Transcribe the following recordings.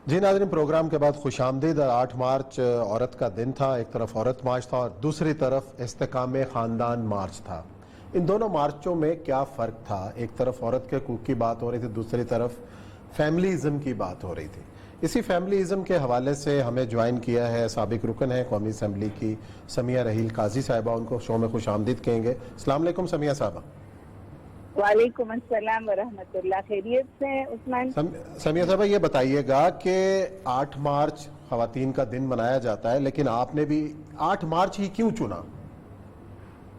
جی ناظرین، پروگرام کے بعد خوش آمدید۔ 8 مارچ عورت کا دن تھا، ایک طرف عورت مارچ تھا اور دوسری طرف استحکام خاندان مارچ تھا۔ ان دونوں مارچوں میں کیا فرق تھا؟ ایک طرف عورت کے حقوق کی بات ہو رہی تھی، دوسری طرف فیملیزم کی بات ہو رہی تھی۔ اسی فیملیزم کے حوالے سے ہمیں جوائن کیا ہے سابق رکن ہے قومی اسمبلی کی سمیہ رحیل قاضی صاحبہ، ان کو شو میں خوش آمدید کہیں گے۔ السلام علیکم سمیہ صاحبہ۔ وعلیکم السلام ورحمۃ اللہ، خیریت سے ہیں عثمان؟ سمیہ صاحبہ یہ بتائیے گا کہ 8 مارچ خواتین کا دن منایا جاتا ہے، لیکن آپ نے بھی 8 مارچ ہی کیوں چنا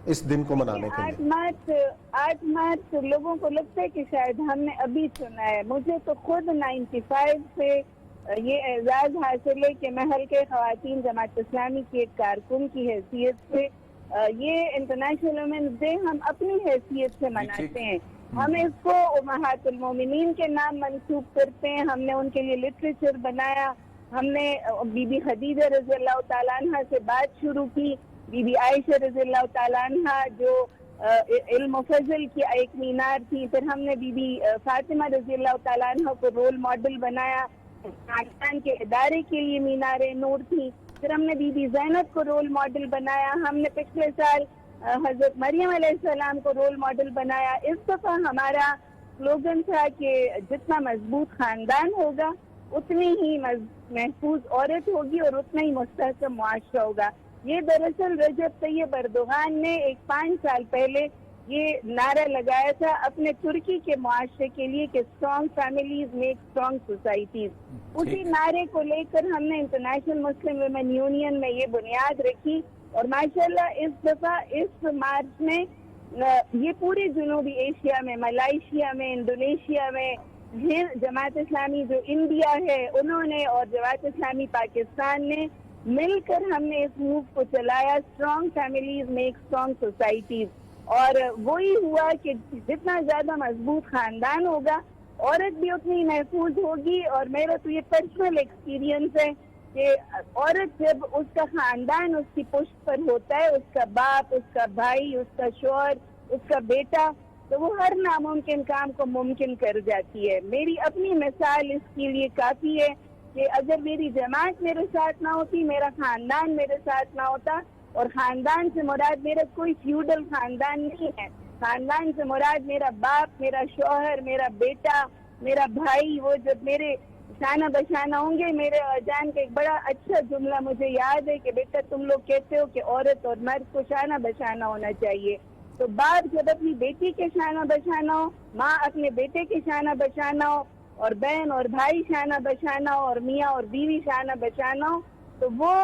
اس دن کو منانے کے لیے؟ 8 مارچ لوگوں کو لگتا ہے کہ شاید ہم نے ابھی چنا ہے۔ مجھے تو خود 95 سے یہ اعزاز حاصل ہے کہ میں حلقہ خواتین جماعت اسلامی کی ایک کارکن کی حیثیت سے یہ انٹرنیشنل ویمنز ڈے ہم اپنی حیثیت سے مناتے ہیں۔ ہم اس کو امہات المومنین کے نام منسوب کرتے ہیں۔ ہم نے ان کے لیے لٹریچر بنایا، ہم نے بی بی خدیجہ رضی اللہ تعالیٰ عنہ سے بات شروع کی، بی بی عائشہ رضی اللہ تعالیٰ عنہ جو علم و فضل کی ایک مینار تھی، پھر ہم نے بی بی فاطمہ رضی اللہ تعالیٰ عنہ کو رول ماڈل بنایا، پاکستان کے ادارے کے لیے مینار نور تھی، پھر ہم نے بی بی زینب کو رول ماڈل بنایا، ہم نے پچھلے سال حضرت مریم علیہ السلام کو رول ماڈل بنایا۔ اس دفعہ ہمارا سلوگن تھا کہ جتنا مضبوط خاندان ہوگا اتنی ہی محفوظ عورت ہوگی اور اتنا ہی مستحکم معاشرہ ہوگا۔ یہ دراصل رجب طیب اردوغان نے 5 سال پہلے یہ نعرہ لگایا تھا اپنے ترکی کے معاشرے کے لیے کہ strong families make strong societies. اسی نعرے کو لے کر ہم نے انٹرنیشنل مسلم ویمن یونین میں یہ بنیاد رکھی اور ماشاءاللہ اس دفعہ اس مارچ میں یہ پوری جنوبی ایشیا میں، ملائیشیا میں، انڈونیشیا میں، جماعت اسلامی جو انڈیا ہے انہوں نے اور جماعت اسلامی پاکستان نے مل کر ہم نے اس موو کو چلایا، strong families make strong societies. اور وہی ہوا کہ جتنا زیادہ مضبوط خاندان ہوگا عورت بھی اتنی محفوظ ہوگی۔ اور میرا تو یہ پرسنل ایکسپیرینس ہے کہ عورت جب اس کا خاندان اس کی پشت پر ہوتا ہے، اس کا باپ، اس کا بھائی، اس کا شوہر، اس کا بیٹا، تو وہ ہر ناممکن کام کو ممکن کر جاتی ہے۔ میری اپنی مثال اس کے لیے کافی ہے کہ اگر میری جماعت میرے ساتھ نہ ہوتی، میرا خاندان میرے ساتھ نہ ہوتا، اور خاندان سے مراد میرا کوئی فیوڈل خاندان نہیں ہے، خاندان سے مراد میرا باپ، میرا شوہر، میرا بیٹا، میرا بھائی، وہ جب میرے شانہ بشانہ ہوں گے۔ میرے جان کا ایک بڑا اچھا جملہ مجھے یاد ہے کہ بیٹا تم لوگ کہتے ہو کہ عورت اور مرد کو شانہ بشانہ ہونا چاہیے، تو باپ جب اپنی بیٹی کے شانہ بشانہ ہو، ماں اپنے بیٹے کے شانہ بشانہ ہو، اور بہن اور بھائی شانہ بشانہ ہو، اور میاں اور بیوی شانہ بشانہ ہو، تو وہ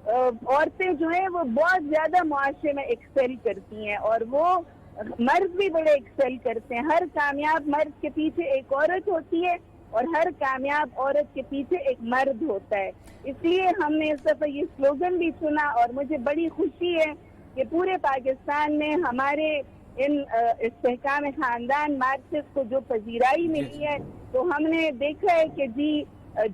عورتیں جو ہیں وہ بہت زیادہ معاشرے میں ایکسل کرتی ہیں، اور وہ مرد بھی بڑے ایکسل کرتے ہیں۔ ہر کامیاب مرد کے پیچھے ایک عورت ہوتی ہے اور ہر کامیاب عورت کے پیچھے ایک مرد ہوتا ہے۔ اس لیے ہم نے اس دفعہ یہ سلوگن بھی سنا اور مجھے بڑی خوشی ہے کہ پورے پاکستان میں ہمارے ان استحکام خاندان مارچز کو جو پذیرائی ملی ہے، تو ہم نے دیکھا ہے کہ جی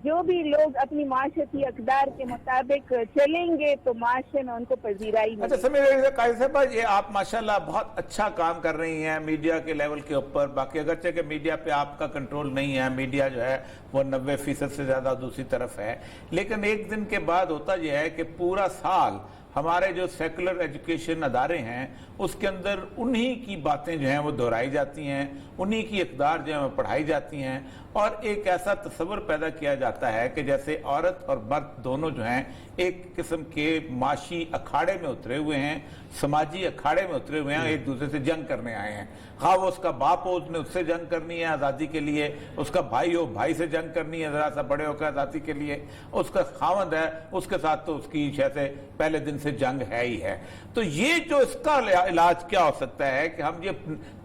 جو بھی لوگ اپنی معاشرتی اقدار کے مطابق چلیں گے تو معاشرے میں ان کو پذیرائی ملے گی۔ اچھا سمیہ قاضی صاحبہ، یہ آپ ماشاءاللہ بہت اچھا کام کر رہی ہیں میڈیا کے لیول کے اوپر، باقی اگرچہ کہ میڈیا پہ آپ کا کنٹرول نہیں ہے، میڈیا جو ہے وہ 90% سے زیادہ دوسری طرف ہے، لیکن ایک دن کے بعد ہوتا یہ ہے کہ پورا سال ہمارے جو سیکولر ایجوکیشن ادارے ہیں اس کے اندر انہی کی باتیں جو ہیں وہ دہرائی جاتی ہیں، انہی کی اقدار جو ہیں وہ پڑھائی جاتی ہیں، اور ایک ایسا تصور پیدا کیا جاتا ہے کہ جیسے عورت اور مرد دونوں جو ہیں ایک قسم کے معاشی اکھاڑے میں اترے ہوئے ہیں، سماجی اکھاڑے میں اترے ہوئے ہیں، ایک دوسرے سے جنگ کرنے آئے ہیں۔ خواہ وہ اس کا باپ ہو، اس نے اس سے جنگ کرنی ہے آزادی کے لیے، اس کا بھائی ہو، بھائی سے جنگ کرنی ہے ذرا سا بڑے ہو کر آزادی کے لیے، اس کا خاوند ہے، اس کے ساتھ تو اس کی شیسے پہلے دن سے جنگ ہے ہی ہے۔ تو یہ جو اس کا علاج کیا ہو سکتا ہے کہ ہم یہ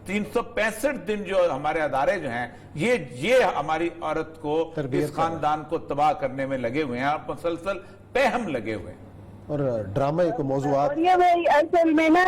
365 دن جو ہمارے ادارے جو ہیں یہ ہماری عورت کو، اس خاندان کو تباہ کرنے میں لگے ہوئے ہیں، اور مسلسل پہم لگے ہوئے ہیں اور ڈرامے کو موضوعات۔ اور یہ بھائی اصل میں نا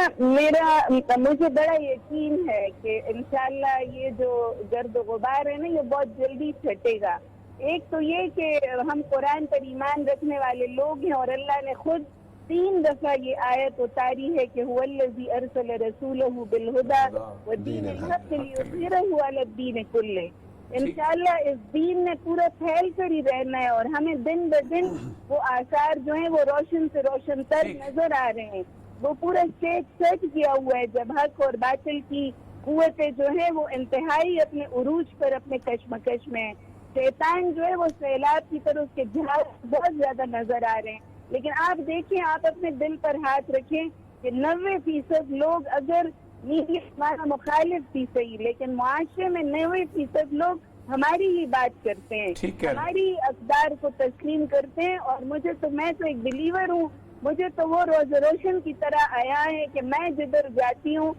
مجھے بڑا یقین ہے کہ انشاءاللہ یہ جو گرد و غبار ہے نا یہ بہت جلدی چھٹے گا۔ ایک تو یہ کہ ہم قرآن پر ایمان رکھنے والے لوگ ہیں، اور اللہ نے خود 3 دفعہ یہ آیت اتاری ہے کہ هو الذی ارسل رسولہ بالہدی ودین الحق لیظہرہ علی الدین کلہ۔ انشاءاللہ اس دین نے پورا پھیل کر ہی رہنا ہے، اور ہمیں دن بہ دن وہ آثار جو ہیں وہ روشن سے روشن تر نظر آ رہے ہیں. وہ پورا اسٹیج سیٹ کیا ہوا ہے. جب حق اور باطل کی قوتیں جو ہیں وہ انتہائی اپنے عروج پر اپنے کشمکش میں ہیں. شیطان جو ہے وہ سیلاب کی طرح اس کے جہاز بہت زیادہ نظر آ رہے ہیں. لیکن آپ دیکھیں، آپ اپنے دل پر ہاتھ رکھیں کہ 90% لوگ، اگر میڈیا ہمارا مخالف بھی صحیح، لیکن معاشرے میں 90% لوگ ہماری ہی بات کرتے ہیں، ہماری اقدار کو تسلیم کرتے ہیں. اور میں تو ایک بلیور ہوں. مجھے تو وہ روز روشن کی طرح آیا ہے کہ میں جدھر جاتی ہوں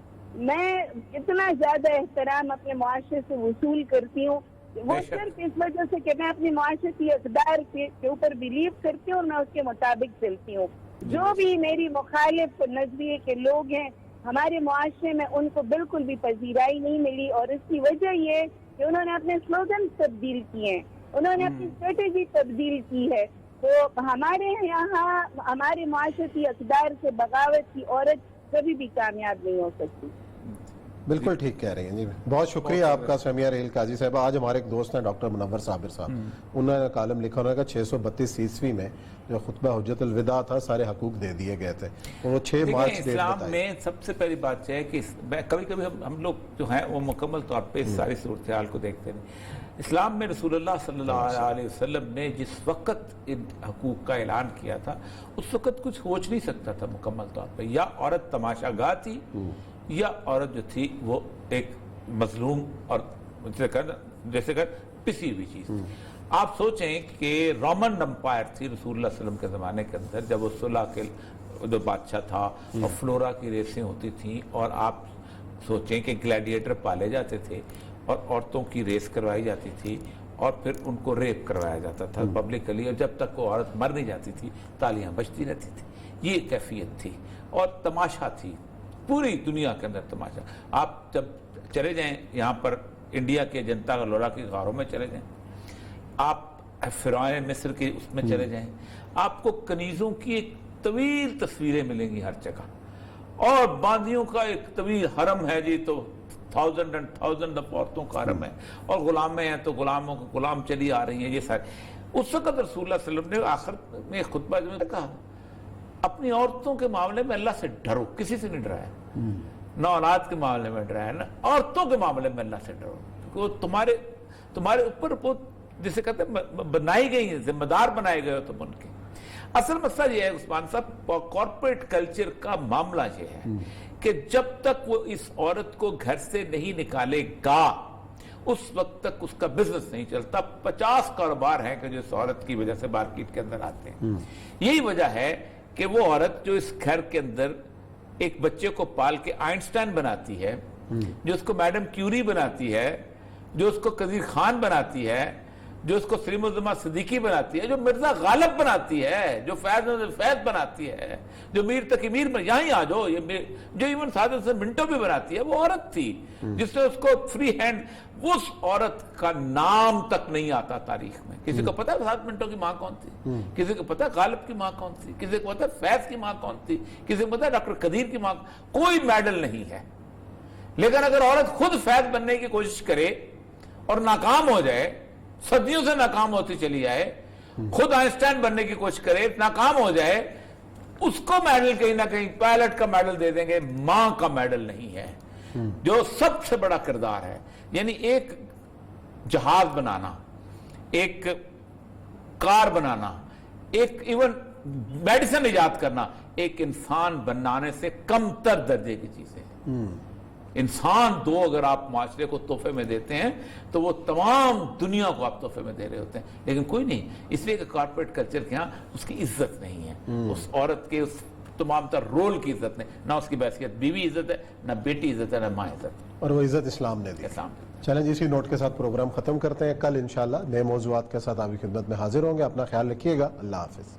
میں اتنا زیادہ احترام اپنے معاشرے سے وصول کرتی ہوں. وہ صرف اس وجہ سے کہ میں اپنی معاشرتی اقدار کے اوپر بلیو کرتی ہوں اور میں اس کے مطابق چلتی ہوں. جو بھی میری مخالف نظریے کے لوگ ہیں ہمارے معاشرے میں، ان کو بالکل بھی پذیرائی نہیں ملی، اور اس کی وجہ یہ کہ انہوں نے اپنے سلوگن تبدیل کیے ہیں، انہوں نے اپنی اسٹریٹجی تبدیل کی ہے. تو ہمارے یہاں ہمارے معاشرتی اقدار سے بغاوت کی عورت کبھی بھی کامیاب نہیں ہو سکتی. بالکل ٹھیک کہہ رہی ہیں جی. بہت شکریہ آپ کا سمیہ ریل قاضی صاحبہ. آج ہمارے ایک دوست ہیں ڈاکٹر منور صابر صاحب، انہوں نے کالم لکھا، انہوں نے کہا 632 عیسوی میں جو خطبہ حجت الوداع تھا سارے حقوق دے دیے گئے تھے. وہ 6 مارچ ڈیٹ اسلام بتائی. میں سب سے پہلی بات ہے کہ کبھی کبھی ہم لوگ جو ہیں وہ مکمل طور پہ اس ساری صورتحال کو دیکھتے ہیں. اسلام میں رسول اللہ صلی اللہ علیہ وسلم نے جس وقت ان حقوق کا اعلان کیا تھا اس وقت کچھ سوچ نہیں سکتا تھا مکمل طور پہ. یا عورت تماشا گاہ تھی، یا عورت جو تھی وہ ایک مظلوم اور جیسے کہ پسی ہوئی چیز. آپ سوچیں کہ رومن امپائر تھی رسول اللہ صلی اللہ علیہ وسلم کے زمانے کے اندر، جب وہ صلح کے جو بادشاہ تھا اور فلورا کی ریسیں ہوتی تھیں، اور آپ سوچیں کہ گلیڈیٹر پالے جاتے تھے اور عورتوں کی ریس کروائی جاتی تھی اور پھر ان کو ریپ کروایا جاتا تھا پبلکلی، اور جب تک وہ عورت مر نہیں جاتی تھی تالیاں بجتی رہتی تھی. یہ کیفیت تھی اور تماشا تھی پوری دنیا کے اندر تماشا. آپ جب چلے جائیں یہاں پر انڈیا کے جنتا گلورا کی غاروں میں چلے جائیں، آپ فرعون مصر کے اس میں چلے جائیں، آپ کو کنیزوں کی ایک طویل تصویریں ملیں گی ہر جگہ، اور باندیوں کا ایک طویل حرم ہے جی، تو 1000 and 1000 عورتوں کا حرم ہے، اور غلامیں ہیں تو غلاموں کو غلام چلی آ رہی ہیں. یہ سارے اس وقت رسول اللہ صلی اللہ علیہ وسلم نے آخر میں خطبہ جو میں کہا اپنی عورتوں کے معاملے میں اللہ سے ڈرو. کسی سے نہیں ڈرایا، نہ اولاد کے معاملے میں ڈرایا، نہ عورتوں کے معاملے میں اللہ سے ڈرو، کیونکہ وہ تمہارے اوپر جسے کہتے ہیں بنائی گئی ہیں، ذمہ دار بنائے گئے ہو تم ان کے. اصل مسئلہ یہ ہے عثمان صاحب، کارپوریٹ کلچر کا معاملہ یہ ہے کہ جب تک وہ اس عورت کو گھر سے نہیں نکالے گا اس وقت تک اس کا بزنس نہیں چلتا. 50 کاروبار ہیں کہ جو اس عورت کی وجہ سے مارکیٹ کے اندر آتے ہیں. یہی وجہ ہے کہ وہ عورت جو اس گھر کے اندر ایک بچے کو پال کے آئنسٹائن بناتی ہے، جو اس کو میڈم کیوری بناتی ہے، جو اس کو قدیر خان بناتی ہے، جو اس کو سلیم الزما صدیقی بناتی ہے، جو مرزا غالب بناتی ہے، جو فیض بناتی ہے، جو میر تقی میر یہاں ہی آ جاؤ، جو ایون سعادت حسن منٹو بھی بناتی ہے، وہ عورت تھی جس نے اس کو فری ہینڈ. اس عورت کا نام تک نہیں آتا تاریخ میں. کسی کو پتا سعادت منٹو کی ماں کون تھی؟ کسی کو پتا غالب کی ماں کون تھی؟ کسی کو پتا فیض کی ماں کون تھی؟ کسی کو پتا ڈاکٹر قدیر کی ماں؟ کوئی میڈل نہیں ہے. لیکن اگر عورت خود فیض بننے کی کوشش کرے اور ناکام ہو جائے، صدیوں سے ناکام ہوتی چلی جائے، خود آئنسٹائن بننے کی کوشش کرے، ناکام ہو جائے، اس کو میڈل کہیں نہ کہیں پائلٹ کا میڈل دے دیں گے، ماں کا میڈل نہیں ہے، جو سب سے بڑا کردار ہے. یعنی ایک جہاز بنانا، ایک کار بنانا، ایک ایون میڈیسن ایجاد کرنا، ایک انسان بنانے سے کم تر درجے کی چیزیں ہیں. انسان دو اگر آپ معاشرے کو تحفے میں دیتے ہیں تو وہ تمام دنیا کو آپ تحفے میں دے رہے ہوتے ہیں. لیکن کوئی نہیں، اس لیے کہ کارپوریٹ کلچر کے ہاں اس کی عزت نہیں ہے، اس عورت کے اس تمام تر رول کی عزت نہیں، نہ اس کی بحثیت بیوی عزت ہے، نہ بیٹی عزت ہے، نہ ماں عزت ہے. اور وہ عزت اسلام نے دی. چلیں جی، اسی نوٹ کے ساتھ پروگرام ختم کرتے ہیں. کل انشاءاللہ نئے موضوعات کے ساتھ آپ کی خدمت میں حاضر ہوں گے. اپنا خیال رکھیے گا. اللہ حافظ.